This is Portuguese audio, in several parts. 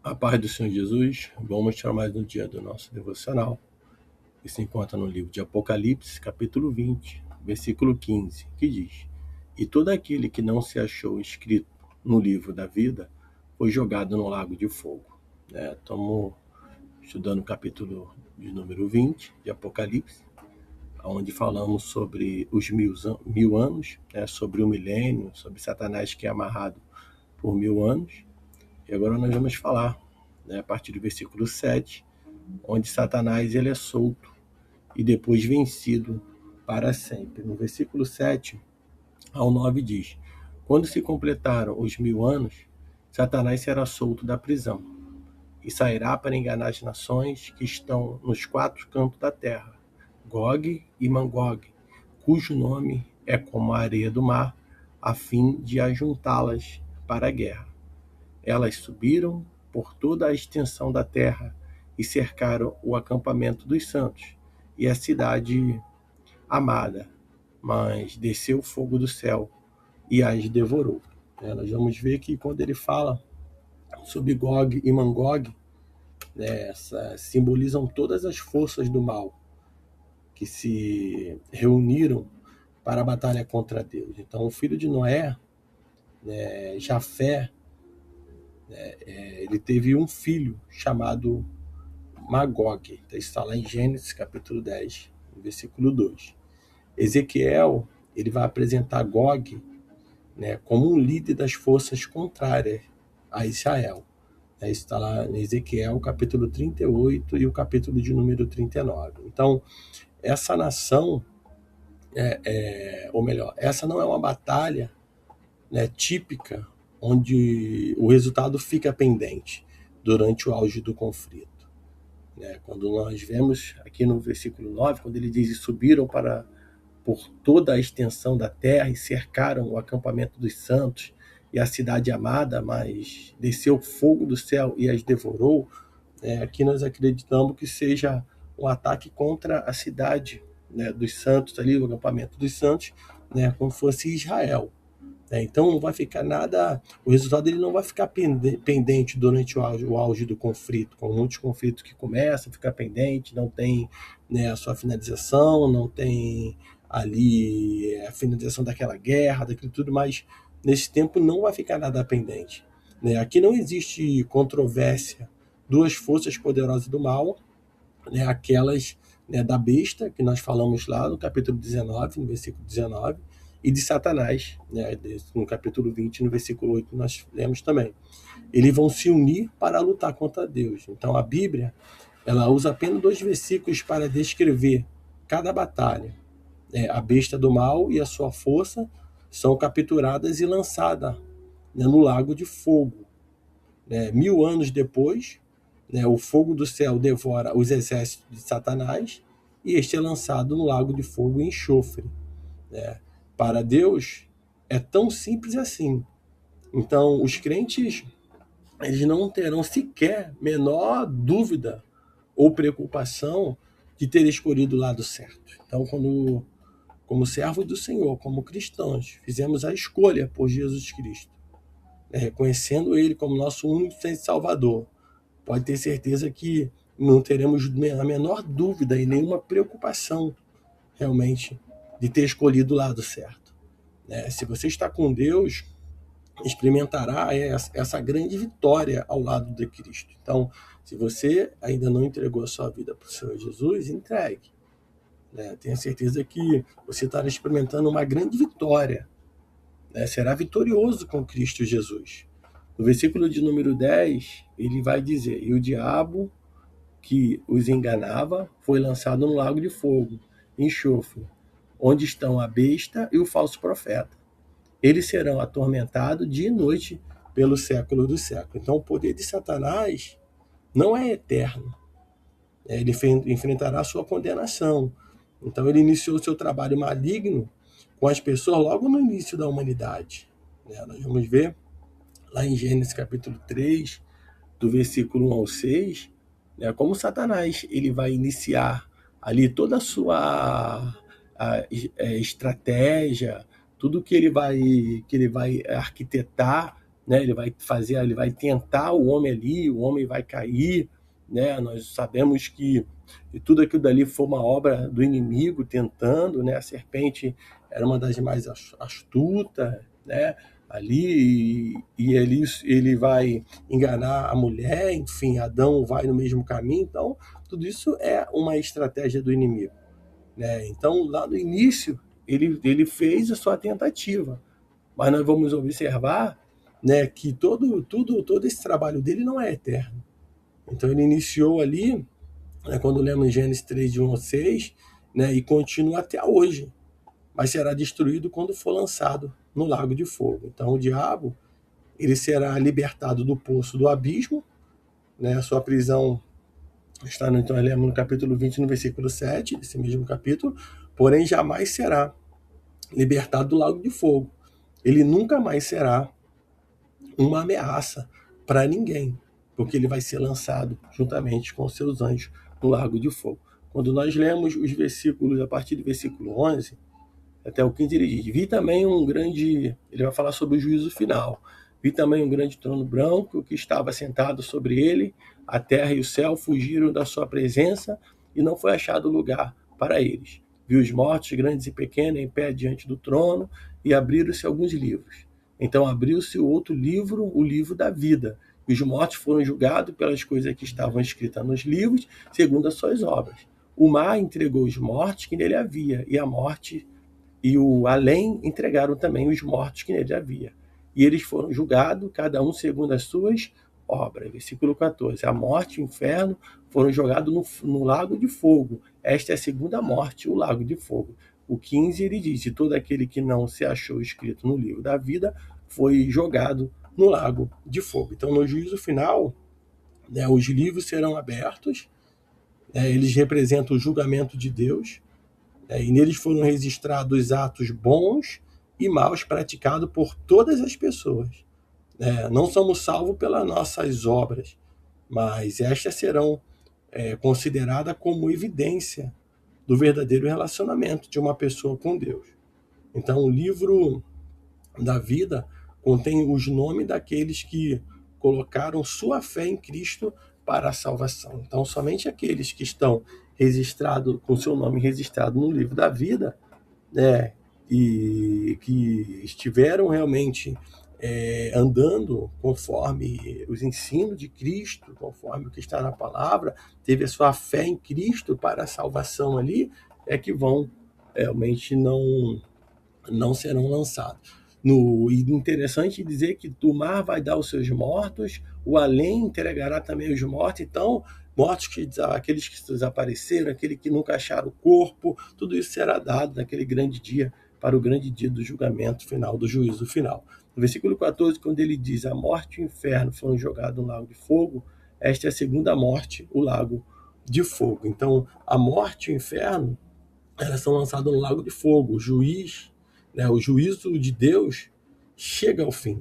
A paz do Senhor Jesus, vamos tirar mais um dia do nosso devocional, que se encontra no livro de Apocalipse, capítulo 20, versículo 15, que diz: E todo aquele que não se achou escrito no livro da vida foi jogado no lago de fogo. Estamos estudando o capítulo de número 20 de Apocalipse, onde falamos sobre os mil anos, sobre o milênio, sobre Satanás que é amarrado por 1000 anos. E agora nós vamos falar, a partir do versículo 7, onde Satanás ele é solto e depois vencido para sempre. No versículo 7 ao 9 diz: Quando se completaram os 1000 anos, Satanás será solto da prisão e sairá para enganar as nações que estão nos quatro cantos da terra, Gog e Magog, cujo nome é como a areia do mar, a fim de ajuntá-las para a guerra. Elas subiram por toda a extensão da terra e cercaram o acampamento dos santos e a cidade amada, mas desceu fogo do céu e as devorou. Nós vamos ver que quando ele fala sobre Gog e Magog, simbolizam todas as forças do mal que se reuniram para a batalha contra Deus. Então, o filho de Noé, Jafé, ele teve um filho chamado Magog. Então, está lá em Gênesis capítulo 10, versículo 2. Ezequiel ele vai apresentar Gog, como um líder das forças contrárias a Israel. Isso está lá em Ezequiel capítulo 38 e o capítulo de número 39. Então, essa nação, ou melhor, essa não é uma batalha, típica, onde o resultado fica pendente durante o auge do conflito. Quando nós vemos aqui no versículo 9, quando ele diz: subiram por toda a extensão da terra e cercaram o acampamento dos santos e a cidade amada, mas desceu fogo do céu e as devorou. Aqui nós acreditamos que seja um ataque contra a cidade, dos santos, ali, o acampamento dos santos, como fosse Israel. Então não vai ficar nada, o resultado ele não vai ficar pendente durante o auge do conflito, com muitos conflitos que começam a ficar pendente, não tem, a sua finalização, não tem ali a finalização daquela guerra, daquilo tudo, mas nesse tempo não vai ficar nada pendente. Aqui não existe controvérsia, duas forças poderosas do mal, aquelas, da besta, que nós falamos lá no capítulo 19, no versículo 19, e de Satanás, no capítulo 20, no versículo 8, nós lemos também. Eles vão se unir para lutar contra Deus. Então a Bíblia, ela usa apenas 2 versículos para descrever cada batalha. A besta do mal e a sua força são capturadas e lançadas, no lago de fogo. 1000 anos depois, o fogo do céu devora os exércitos de Satanás e este é lançado no lago de fogo e enxofre. Para Deus é tão simples assim. Então, os crentes, eles não terão sequer menor dúvida ou preocupação de ter escolhido o lado certo. Então, como servos do Senhor, como cristãos, fizemos a escolha por Jesus Cristo, reconhecendo Ele como nosso único Salvador, pode ter certeza que não teremos a menor dúvida e nenhuma preocupação realmente de ter escolhido o lado certo. Se você está com Deus, experimentará essa grande vitória ao lado de Cristo. Então, se você ainda não entregou a sua vida para o Senhor Jesus, entregue. Tenha certeza que você estará experimentando uma grande vitória. Será vitorioso com Cristo Jesus. No versículo de número 10, ele vai dizer: e o diabo que os enganava foi lançado no lago de fogo, enxofre, onde estão a besta e o falso profeta. Eles serão atormentados dia e noite pelo século do século. Então o poder de Satanás não é eterno. Ele enfrentará a sua condenação. Então ele iniciou o seu trabalho maligno com as pessoas logo no início da humanidade. Nós vamos ver lá em Gênesis capítulo 3, do versículo 1 ao 6, como Satanás ele vai iniciar ali toda a sua estratégia, tudo que ele vai arquitetar né? Ele vai tentar o homem ali, o homem vai cair, né? Nós sabemos que tudo aquilo dali foi uma obra do inimigo tentando, né? A serpente era uma das mais astutas, né? Ali e ele vai enganar a mulher, enfim, Adão vai no mesmo caminho, então tudo isso é uma estratégia do inimigo, né? Então lá no início ele fez a sua tentativa, mas nós vamos observar, né, que todo esse trabalho dele não é eterno. Então ele iniciou ali, né, quando lemos Gênesis 3, de 1 a 6, né, e continua até hoje, mas será destruído quando for lançado no lago de fogo. Então o diabo ele será libertado do poço do abismo, né, a sua prisão está no, então, lemos no capítulo 20, no versículo 7, desse mesmo capítulo, porém jamais será libertado do lago de fogo. Ele nunca mais será uma ameaça para ninguém, porque ele vai ser lançado juntamente com seus anjos no lago de fogo. Quando nós lemos os versículos, a partir do versículo 11 até o 15, ele diz: vi também um grande, ele vai falar sobre o juízo final, vi também um grande trono branco que estava sentado sobre ele, a terra e o céu fugiram da sua presença e não foi achado lugar para eles. Vi os mortos, grandes e pequenos, em pé diante do trono, e abriram-se alguns livros. Então abriu-se o outro livro, o livro da vida, e os mortos foram julgados pelas coisas que estavam escritas nos livros, segundo as suas obras. O mar entregou os mortos que nele havia, e a morte e o além entregaram também os mortos que nele havia. E eles foram julgados, cada um segundo as suas obras. Versículo 14. A morte e o inferno foram jogados no lago de fogo. Esta é a segunda morte, o lago de fogo. O 15, ele diz: e todo aquele que não se achou escrito no livro da vida foi jogado no lago de fogo. Então, no juízo final, né, os livros serão abertos, né, eles representam o julgamento de Deus, e neles foram registrados atos bons e maus praticados por todas as pessoas. Não somos salvos pelas nossas obras, mas estas serão consideradas como evidência do verdadeiro relacionamento de uma pessoa com Deus. Então, o livro da vida contém os nomes daqueles que colocaram sua fé em Cristo para a salvação. Então, somente aqueles que estão registrados, com seu nome registrado no livro da vida, né, e que estiveram realmente andando conforme os ensinos de Cristo, conforme o que está na palavra, teve a sua fé em Cristo para a salvação ali, é que vão realmente não serão lançados. E interessante dizer que do mar vai dar os seus mortos, o além entregará também os mortos. Então, mortos aqueles que desapareceram, aqueles que nunca acharam o corpo, tudo isso será dado naquele grande dia, para o grande dia do julgamento final, do juízo final. No versículo 14, quando ele diz: a morte e o inferno foram jogados no lago de fogo, esta é a segunda morte, o lago de fogo. Então, a morte e o inferno, elas são lançadas no lago de fogo. O juízo de Deus chega ao fim.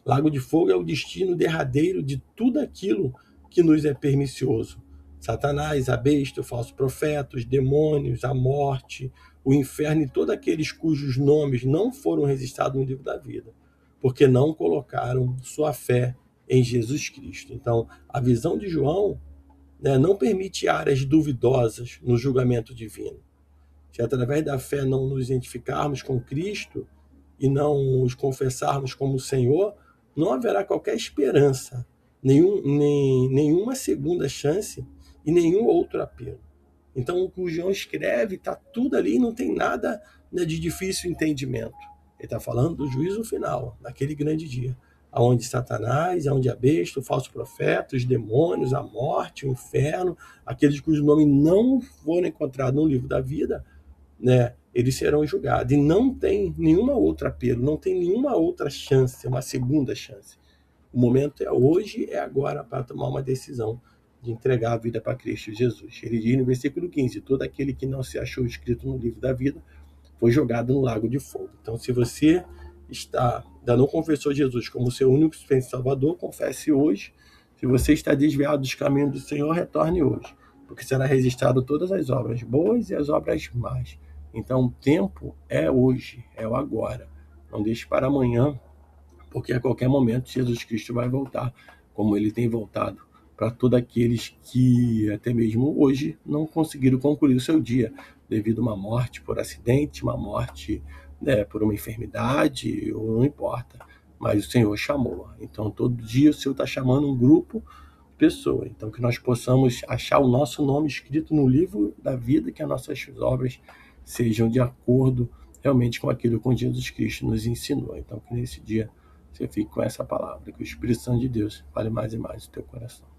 Lago de fogo é o destino derradeiro de tudo aquilo que nos é pernicioso. Satanás, a besta, o falso profeta, os demônios, a morte, o inferno e todos aqueles cujos nomes não foram registrados no livro da vida, porque não colocaram sua fé em Jesus Cristo. Então, a visão de João, né, não permite áreas duvidosas no julgamento divino. Se através da fé não nos identificarmos com Cristo e não os confessarmos como Senhor, não haverá qualquer esperança, nenhuma segunda chance e nenhum outro apelo. Então, o que o João escreve está tudo ali, não tem nada, né, de difícil entendimento. Ele está falando do juízo final, naquele grande dia, onde Satanás, onde a besta, o falso profeta, os demônios, a morte, o inferno, aqueles cujos nomes não foram encontrados no livro da vida, né, eles serão julgados. E não tem nenhuma outra apelo, não tem nenhuma outra chance, uma segunda chance. O momento é hoje, é agora, para tomar uma decisão de entregar a vida para Cristo Jesus. Ele diz no versículo 15: todo aquele que não se achou escrito no livro da vida foi jogado no lago de fogo. Então, se você ainda não confessou Jesus como seu único e Salvador, confesse hoje. Se você está desviado dos caminhos do Senhor, retorne hoje, porque será registrado todas as obras boas e as obras más. Então, o tempo é hoje, é o agora. Não deixe para amanhã porque a qualquer momento Jesus Cristo vai voltar, como ele tem voltado para todos aqueles que até mesmo hoje não conseguiram concluir o seu dia, devido a uma morte por acidente, uma morte, né, por uma enfermidade, ou não importa, mas o Senhor chamou. Então todo dia o Senhor está chamando um grupo de pessoas, então que nós possamos achar o nosso nome escrito no livro da vida, que as nossas obras sejam de acordo realmente com aquilo que Jesus Cristo nos ensinou. Então que nesse dia você fique com essa palavra, que o Espírito Santo de Deus fale mais e mais no teu coração.